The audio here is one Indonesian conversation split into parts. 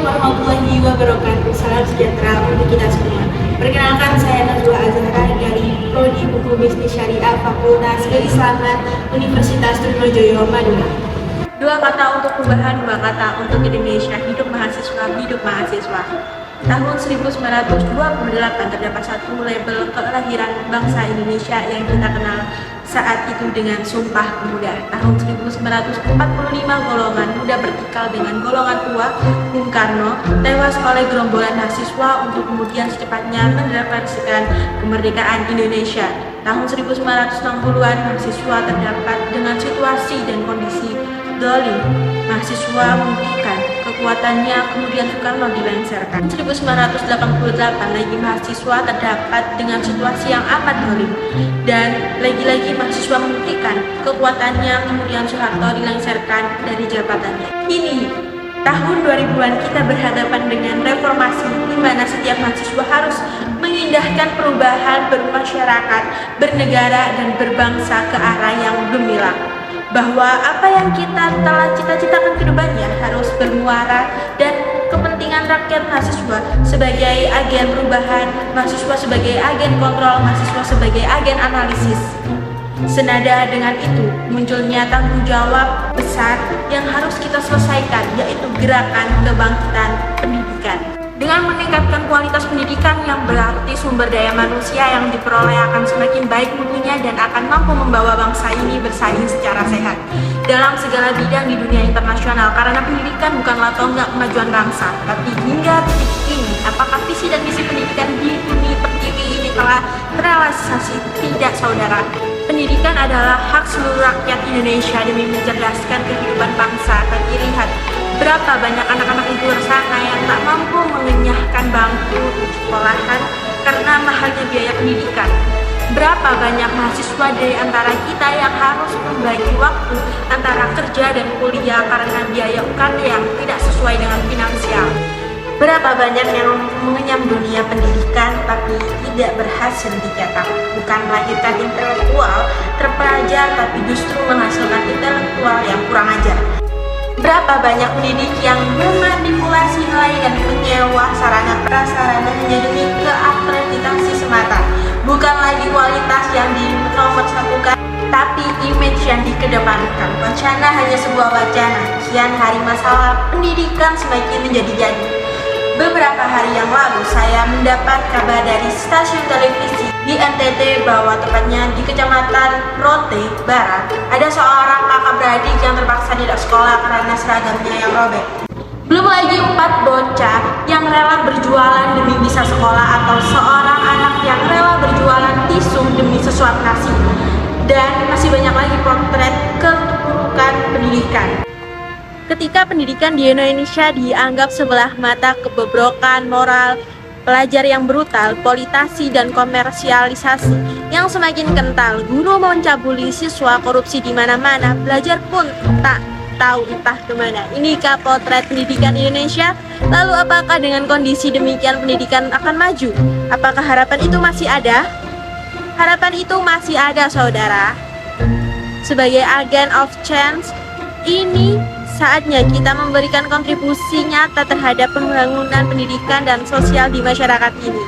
warahmatullahi wabarakatuh. Salam sejahtera untuk kita semua. Perkenalkan, saya Najwa Azhara dari Prodi Hukum Bisnis Syariah Fakultas Keislaman Universitas Trunojoyo, Madura. Dua kata untuk perubahan, dua kata untuk Indonesia. Hidup mahasiswa, hidup mahasiswa. Tahun 1928 terdapat satu label kelahiran bangsa Indonesia yang kita kenal saat itu dengan Sumpah Pemuda. Tahun 1945 golongan muda bertikal dengan golongan tua Bung Karno tewas oleh gerombolan mahasiswa untuk kemudian secepatnya mendeklarasikan kemerdekaan Indonesia. Tahun 1960-an mahasiswa terdapat dengan situasi dan kondisi dolim. Mahasiswa membuktikan kekuatannya, kemudian Soekarno dilengsarkan. 1988 lagi mahasiswa terdapat dengan situasi yang amat dolim, dan lagi-lagi mahasiswa membuktikan kekuatannya, kemudian Soeharto dilengsarkan dari jabatannya. Ini tahun 2000-an kita berhadapan dengan reformasi, di mana setiap mahasiswa harus mengindahkan perubahan bermasyarakat, bernegara, dan berbangsa ke arah yang gemilang. Bahwa apa yang kita telah cita-citakan ke depannya harus bermuara dan kepentingan rakyat, mahasiswa sebagai agen perubahan, mahasiswa sebagai agen kontrol, mahasiswa sebagai agen analisis. Senada dengan itu, munculnya tanggung jawab besar yang harus kita selesaikan, yaitu gerakan kebangkitan pendidikan. Dengan meningkatkan kualitas pendidikan yang berarti sumber daya manusia yang diperoleh akan semakin baik mutunya dan akan mampu membawa bangsa ini bersaing secara sehat dalam segala bidang di dunia internasional, karena pendidikan bukanlah tonggak kemajuan bangsa. Tapi hingga titik ini, apakah visi dan misi pendidikan di Uni Pertiwi ini telah terrealisasi? Tidak, saudara. Pendidikan adalah hak seluruh rakyat Indonesia demi mencerdaskan kehidupan bangsa. Tapi lihat, berapa banyak anak-anak di luar sana yang tak mampu mengenyahkan bangku sekolahan karena mahalnya biaya pendidikan. Berapa banyak mahasiswa dari antara kita yang harus membagi waktu antara kerja dan kuliah karena biaya UKT yang tidak sesuai dengan finansial. Berapa banyak yang mengenyam dunia pendidikan tapi tidak berhasil dicetak. Bukan melahirkan intelektual terpelajar, tapi justru menghasilkan intelektual yang kurang ajar. Berapa banyak pendidik yang memanipulasi nilai dan menyewa sarana prasarana hanya demi keakreditasi semata. Bukan lagi kualitas yang dinomorsatukan, tapi image yang dikedepankan. Wacana hanya sebuah wacana. Kian hari masalah pendidikan semakin menjadi-jadi. Beberapa hari yang lalu saya mendapat kabar dari stasiun televisi di NTT bahwa tepatnya di Kecamatan Rote Barat ada seorang kakak beradik yang terpaksa tidak sekolah karena seragamnya yang robek. Belum lagi 4 bocah yang rela berjualan demi bisa sekolah, atau seorang anak yang rela berjualan tisu demi sesuap nasi. Dan masih banyak lagi potret keterpurukan pendidikan. Ketika pendidikan di Indonesia dianggap sebelah mata kebobrokan moral, pelajar yang brutal, politisasi dan komersialisasi yang semakin kental, guru mencabuli siswa, korupsi di mana-mana, belajar pun tak tahu entah kemana. Inikah potret pendidikan Indonesia? Lalu apakah dengan kondisi demikian pendidikan akan maju? Apakah harapan itu masih ada? Harapan itu masih ada, saudara. Sebagai agen of change, ini saatnya kita memberikan kontribusi nyata terhadap pembangunan pendidikan dan sosial di masyarakat ini.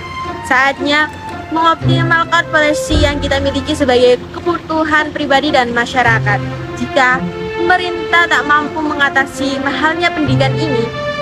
Saatnya mengoptimalkan polisi yang kita miliki sebagai kebutuhan pribadi dan masyarakat. Jika pemerintah tak mampu mengatasi mahalnya pendidikan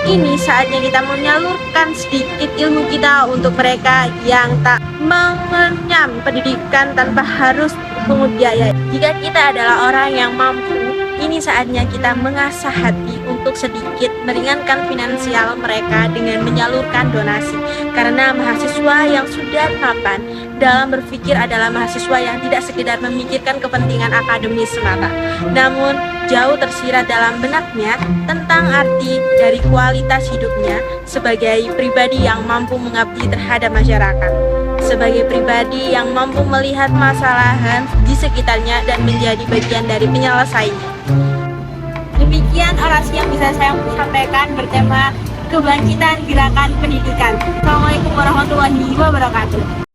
ini saatnya kita menyalurkan sedikit ilmu kita untuk mereka yang tak mengenyam pendidikan tanpa harus pungut biaya. Jika kita adalah orang yang mampu, ini saatnya kita mengasah hati untuk sedikit meringankan finansial mereka dengan menyalurkan donasi. Karena mahasiswa yang sudah mapan dalam berpikir adalah mahasiswa yang tidak sekedar memikirkan kepentingan akademis semata, namun jauh tersirat dalam benaknya tentang arti dari kualitas hidupnya sebagai pribadi yang mampu mengabdi terhadap masyarakat, sebagai pribadi yang mampu melihat masalahan di sekitarnya dan menjadi bagian dari penyelesaiannya. Demikian orasi yang bisa saya sampaikan bertema kebangkitan gerakan pendidikan. Assalamualaikum warahmatullahi wabarakatuh.